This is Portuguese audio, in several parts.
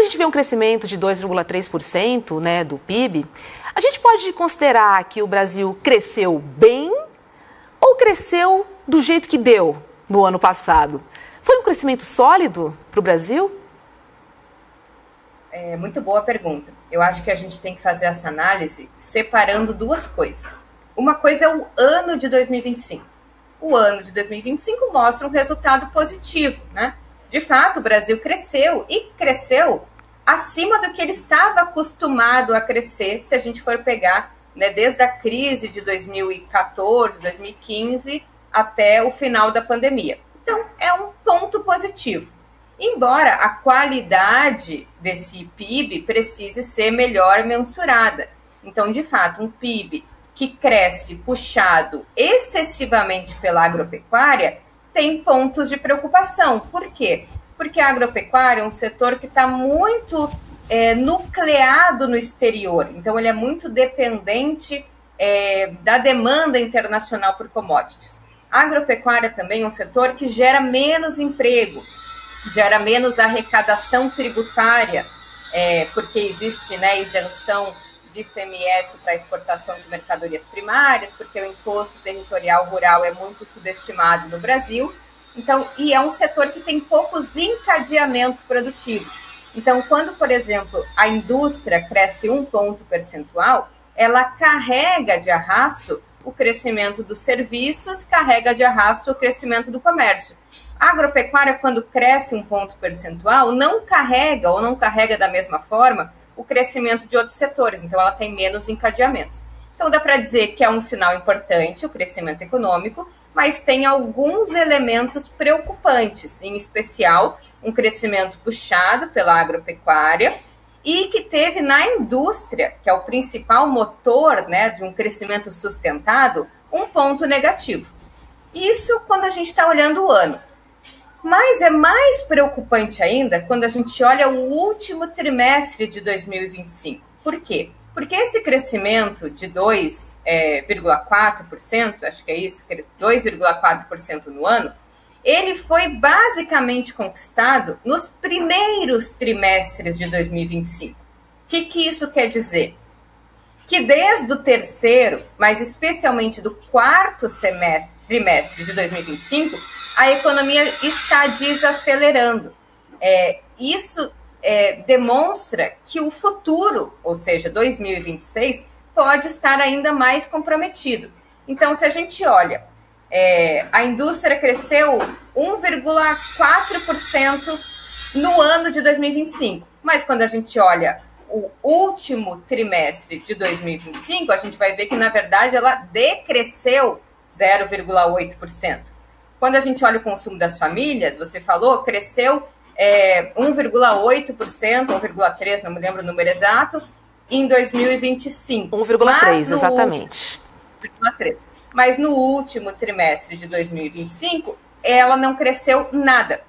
gente vê um crescimento de 2,3%, né, do PIB, a gente pode considerar que o Brasil cresceu bem ou cresceu do jeito que deu no ano passado? Foi um crescimento sólido para o Brasil? Muito boa pergunta. Eu acho que a gente tem que fazer essa análise separando duas coisas. Uma coisa é o ano de 2025. O ano de 2025 mostra um resultado positivo, né? De fato, o Brasil cresceu e cresceu acima do que ele estava acostumado a crescer, se a gente for pegar, né, desde a crise de 2014, 2015 até o final da pandemia. Então, é um ponto positivo. Embora a qualidade desse PIB precise ser melhor mensurada. Então, de fato, um PIB que cresce puxado excessivamente pela agropecuária tem pontos de preocupação. Por quê? Porque a agropecuária é um setor que está muito nucleado no exterior. Então, ele é muito dependente da demanda internacional por commodities. A agropecuária também é um setor que gera menos emprego, gera menos arrecadação tributária, porque existe, né, isenção de ICMS para exportação de mercadorias primárias, porque o imposto territorial rural é muito subestimado no Brasil. Então, e é um setor que tem poucos encadeamentos produtivos. Então, quando, por exemplo, a indústria cresce 1 ponto percentual, ela carrega de arrasto o crescimento dos serviços, carrega de arrasto o crescimento do comércio. A agropecuária, quando cresce 1 ponto percentual, não carrega ou não carrega da mesma forma o crescimento de outros setores, então ela tem menos encadeamentos. Então dá para dizer que é um sinal importante o crescimento econômico, mas tem alguns elementos preocupantes, em especial um crescimento puxado pela agropecuária e que teve na indústria, que é o principal motor, né, de um crescimento sustentado, um ponto negativo. Isso quando a gente está olhando o ano. Mas é mais preocupante ainda quando a gente olha o último trimestre de 2025. Por quê? Porque esse crescimento de 2,4%, acho que é isso, 2,4% no ano, ele foi basicamente conquistado nos primeiros trimestres de 2025. O que isso quer dizer? Que desde o terceiro, mas especialmente do quarto trimestre de 2025, a economia está desacelerando. Isso demonstra que o futuro, ou seja, 2026, pode estar ainda mais comprometido. Então, se a gente olha, a indústria cresceu 1,4% no ano de 2025, mas quando a gente olha o último trimestre de 2025, a gente vai ver que, na verdade, ela decresceu 0,8%. Quando a gente olha o consumo das famílias, você falou, cresceu 1,8%, 1,3%, não me lembro o número exato, em 2025. 1,3%, exatamente. 1,3%. Mas no último trimestre de 2025, ela não cresceu nada.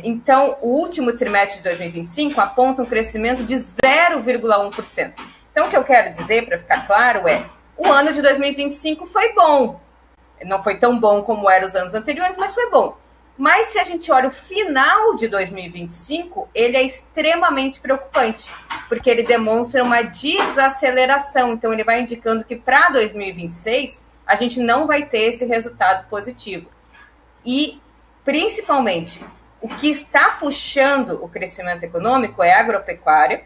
Então, o último trimestre de 2025 aponta um crescimento de 0,1%. Então, o que eu quero dizer, para ficar claro, o ano de 2025 foi bom. Não foi tão bom como eram os anos anteriores, mas foi bom. Mas se a gente olha o final de 2025, ele é extremamente preocupante, porque ele demonstra uma desaceleração. Então, ele vai indicando que para 2026, a gente não vai ter esse resultado positivo. E, principalmente, o que está puxando o crescimento econômico é a agropecuária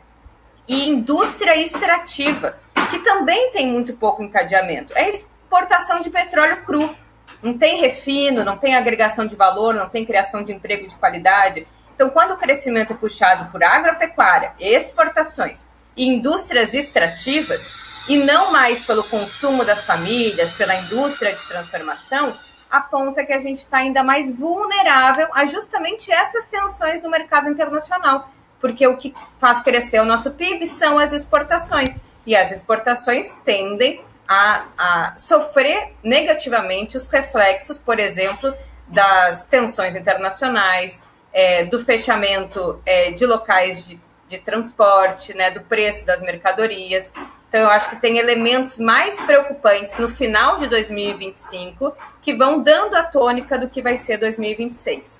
e indústria extrativa, que também tem muito pouco encadeamento. É exportação de petróleo cru. Não tem refino, não tem agregação de valor, não tem criação de emprego de qualidade. Então, quando o crescimento é puxado por agropecuária, exportações e indústrias extrativas, e não mais pelo consumo das famílias, pela indústria de transformação, aponta que a gente está ainda mais vulnerável a justamente essas tensões no mercado internacional, porque o que faz crescer o nosso PIB são as exportações, e as exportações tendem a sofrer negativamente os reflexos, por exemplo, das tensões internacionais, do fechamento de locais de transporte, né, do preço das mercadorias. Então, eu acho que tem elementos mais preocupantes no final de 2025 que vão dando a tônica do que vai ser 2026.